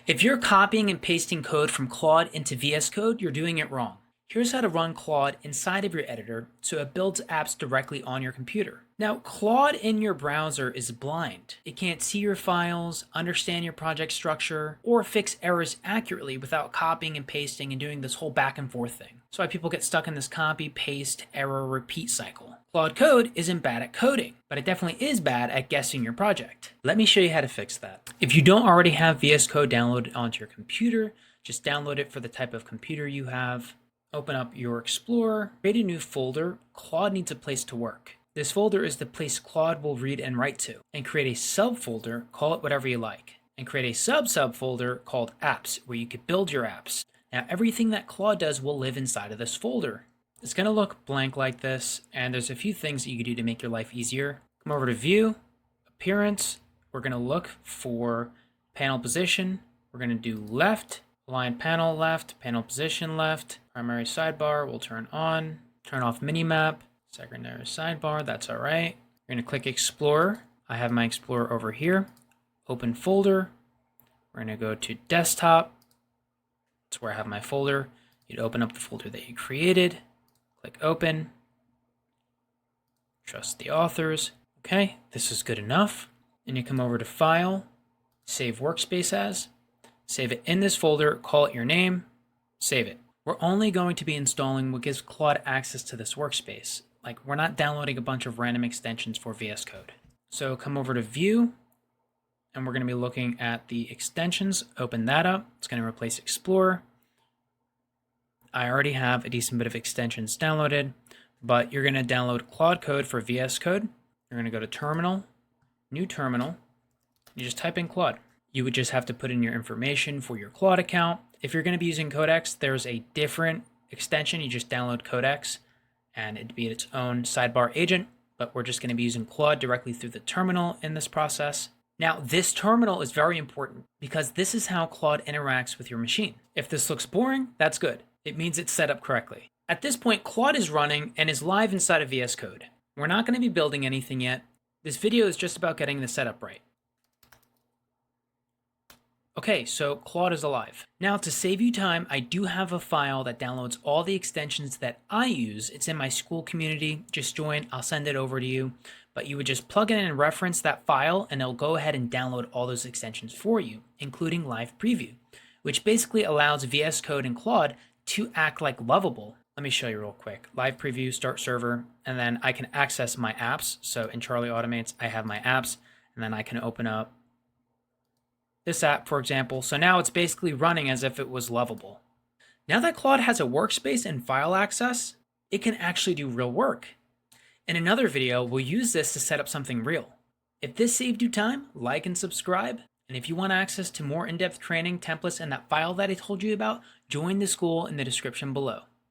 If you're copying and pasting code from Claude into VS Code, you're doing it wrong. Here's how to run Claude inside of your editor so it builds apps directly on your computer. Now, Claude in your browser is blind. It can't see your files, understand your project structure, or fix errors accurately without copying and pasting and doing this whole back and forth thing. That's why people get stuck in this copy, paste, error, repeat cycle. Claude Code isn't bad at coding, but it definitely is bad at guessing your project. Let me show you how to fix that. If you don't already have VS Code downloaded onto your computer, just download it for the type of computer you have. Open up your Explorer, create a new folder. Claude needs a place to work. This folder is the place Claude will read and write to. And create a subfolder, call it whatever you like. And create a subfolder called apps, where you could build your apps. Now everything that Claude does will live inside of this folder. It's going to look blank like this, and there's a few things that you can do to make your life easier. Come over to View, Appearance. We're going to look for panel position. We're going to do left, align panel left, panel position left. Primary sidebar will turn on. Turn off minimap. Secondary sidebar, that's all right. We're going to click Explorer. I have my Explorer over here. Open folder. We're going to go to Desktop. That's where I have my folder. You'd open up the folder that you created. Click Open. Trust the authors. Okay, this is good enough. And you come over to File, Save Workspace As. Save it in this folder, call it your name, save it. We're only going to be installing what gives Claude access to this workspace. Like, we're not downloading a bunch of random extensions for VS Code. So come over to View, and we're going to be looking at the extensions. Open that up. It's going to replace Explorer. I already have a decent bit of extensions downloaded, but you're going to download Claude Code for VS Code. You're going to go to Terminal, New Terminal. You just type in Claude. You would just have to put in your information for your Claude account. If you're going to be using Codex, there's a different extension. You just download Codex, and it'd be its own sidebar agent, but we're just going to be using Claude directly through the terminal in this process. Now, this terminal is very important because this is how Claude interacts with your machine. If this looks boring, that's good. It means it's set up correctly. At this point, Claude is running and is live inside of VS Code. We're not going to be building anything yet. This video is just about getting the setup right. Okay, so Claude is alive. Now, to save you time, I do have a file that downloads all the extensions that I use. It's in my school community. Just join, I'll send it over to you. But you would just plug in and reference that file, and it'll go ahead and download all those extensions for you, including Live Preview, which basically allows VS Code and Claude to act like Lovable. Let me show you real quick. Live Preview, Start Server, and then I can access my apps. So in Charlie Automates, I have my apps, and then I can open up this app, for example. So now it's basically running as if it was Lovable. Now that Claude has a workspace and file access, it can actually do real work. In another video, we'll use this to set up something real. If this saved you time, like and subscribe. And if you want access to more in-depth training, templates, and that file that I told you about, join the school in the description below.